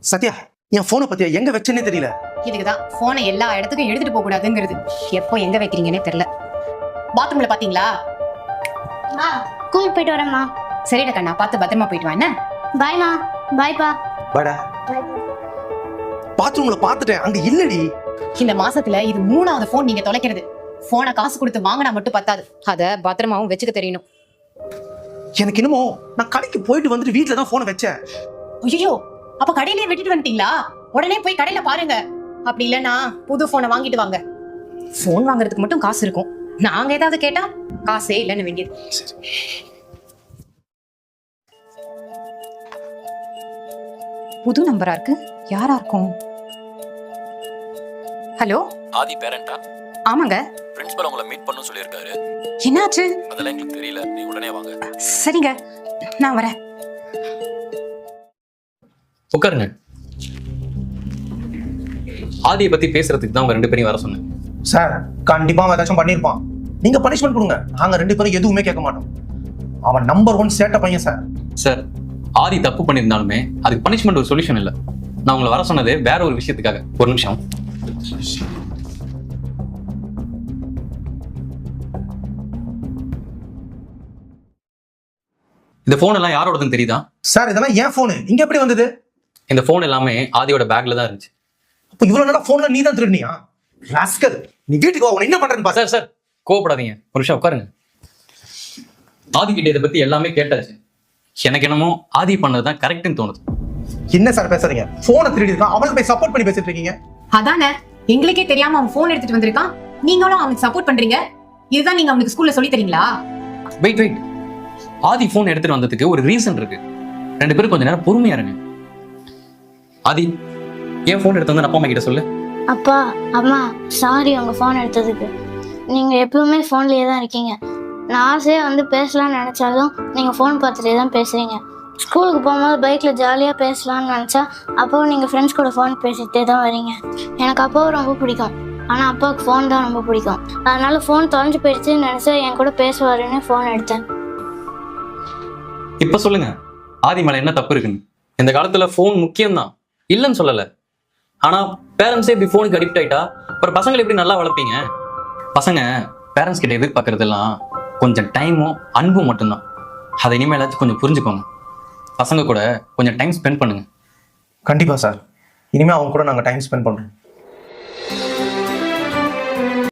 சத்யா, என் போனை பத்தியா எங்க வச்சேன்னே தெரியல. இதுக்குதான் போனை எல்லா இடத்துக்கும் எடுத்துட்டு போக கூடாதுங்கிறது. எப்போ எங்க வைக்கிறீங்கன்னே தெரியல. பாத்ரூம்ல பாத்தீங்களா? ஸ்கூல் போயிட்டு வரேம்மா. சரிடா கண்ணா, பார்த்து பத்திரமா போயிட்டு வா. என்ன? பாய்மா. பாய்ப்பா. பாடா. பாத்ரூம்ல பாத்துட்டேன், அங்க இல்லடி. இந்த மாசத்துல இது 3வது போன் நீங்க தொலைக்கிறது. போனை காசு கொடுத்து வாங்கினா மட்டும் பத்தாது, அத பத்திரமாவும் வச்சுக்க தெரியணும். எனக்கு என்னமோ நான் கடைக்கு போயிட்டு வந்துட்டு வீட்டுல தான் போனை வச்சேன். ஐயோ, அப்ப கடையிலேயே விட்டுட்டு வந்துட்டீங்களா? உடனே போய் கடையில பாருங்க. அப்படி இல்லன்னா புது போனை வாங்கிட்டு வாங்க. போன் வாங்குறதுக்கு மட்டும் காசு இருக்கும், நாங்க ஏதாவது கேட்டா காசே இல்லைன்னு வேண்டியது. புது நம்பரா இருக்கு, யாரா இருக்கும்? ஹலோ, ஆதி பேரண்டா? ஆமாங்க. பிரின்சிபல் உங்களை மீட் பண்ணனும் சொல்லிருக்காரு. என்னாச்சு? அதெல்லாம் எங்களுக்கு தெரியல, நீ உடனே வாங்க. சரிங்க, நான் வரேன். உட்காருங்க. ஆதியை பத்தி பேசுறதுக்கு தான் உங்க 2 பேரையும் வர சொன்னேன். சார், கண்டிப்பா அவன் ஏதாச்சும் பண்ணிருப்பான். நீங்க பனிஷ்மெண்ட் கொடுங்க, நாங்க 2 பேரும் எதுவுமே கேட்க மாட்டோம். அவன் நம்பர் 1 சேட்ட பையன் சார். சார், ஆதி தப்பு பண்ணியிருந்தாலுமே அதுக்கு பனிஷ்மெண்ட் ஒரு சொல்யூஷன் இல்லை. நான் உங்களை வர சொன்னது வேற ஒரு விஷயத்துக்காக. ஒரு நிமிஷம். இந்த போன் எல்லாம் யாரோடதுன்னு தெரியுதா? சார், இதெல்லாம் ஏன் போனு? இங்க எப்படி வந்தது? இந்த போன் எல்லாமே ஆதியோட பேக்ல தான் இருந்துச்சு. அப்ப இவ்வளவு நேரம் போன்ல நீ தான் திருடினியா? ராஸ்கல், நீ வீட்டுக்கு வா, உன்னை என்ன பண்றேன்னு பாரு. சார் சார், கோவப்படாதீங்க, ஒரு நிமிஷம் உட்காருங்க. ஆதி கிட்ட இதை பத்தி எல்லாமே கேட்டாச்சு. எனக்கு என்னமோ ஆதி பண்ணதுதான் கரெக்ட்னு தோணுது. என்ன சார் பேசுறீங்க? போனை திருடி இருக்கான், அவனுக்கு போய் சப்போர்ட் பண்ணி பேசிட்டு இருக்கீங்க. அதானே, எங்களுக்கே தெரியாம அவன் போன் எடுத்துட்டு வந்திருக்கான், நீங்களும் அவனுக்கு சப்போர்ட் பண்றீங்க. இதுதான் நீங்க அவனுக்கு ஸ்கூல்ல சொல்லி தரீங்களா? வெயிட், ஆதி போன் எடுத்துட்டு வந்ததுக்கு ஒரு ரீசன் இருக்கு. 2 பேரும் கொஞ்ச நேரம் பொறுமையா இருங்க. ஆதி, ஏன் போன் எடுத்து வந்து அப்பா அம்மா கிட்ட சொல்லு. அப்பா, அம்மா, சாரி உங்க ஃபோன் எடுத்ததுக்கு. நீங்க எப்பவுமே ஃபோன்லயே தான் இருக்கீங்க. நான் ஆசையா வந்து பேசலாம்னு நினைச்சாலும் நீங்க ஃபோன் பார்த்துட்டே தான் பேசுறீங்க. ஸ்கூலுக்கு போகும்போது பைக்ல ஜாலியா பேசலாம்னு நினைச்சா அப்போவும் நீங்க ஃப்ரெண்ட்ஸ் கூட ஃபோன் பேசிட்டே தான் வரீங்க. எனக்கு அப்பாவை ரொம்ப பிடிக்கும், ஆனா அப்பாவுக்கு ஃபோன் தான் ரொம்ப பிடிக்கும். அதனால ஃபோன் தொலைஞ்சு போயிடுச்சுன்னு நினைச்சா என் கூட பேசுவாருன்னு ஃபோன் எடுத்தேன். இப்ப சொல்லுங்க, ஆதி மேல என்ன தப்பு இருக்குன்னு? இந்த காலத்துல போன் முக்கியம்தான், இல்லைன்னு சொல்லல. ஆனா பேரண்ட்ஸே இப்படி போனுக்கு அடிக்ட் ஆயிட்டா அப்புறம் பசங்களை எப்படி நல்லா வளர்ப்பீங்க? பசங்க பேரண்ட்ஸ் கிட்ட எதிர்பார்க்கறதெல்லாம் கொஞ்சம் டைமும் அன்பும் மட்டும்தான். அதை இனிமேலாச்சும் கொஞ்சம் புரிஞ்சுக்கோங்க. பசங்க கூட கொஞ்சம் டைம் ஸ்பெண்ட் பண்ணுங்க. கண்டிப்பா சார், இனிமே அவங்க கூட நாங்க டைம் ஸ்பெண்ட் பண்றோம்.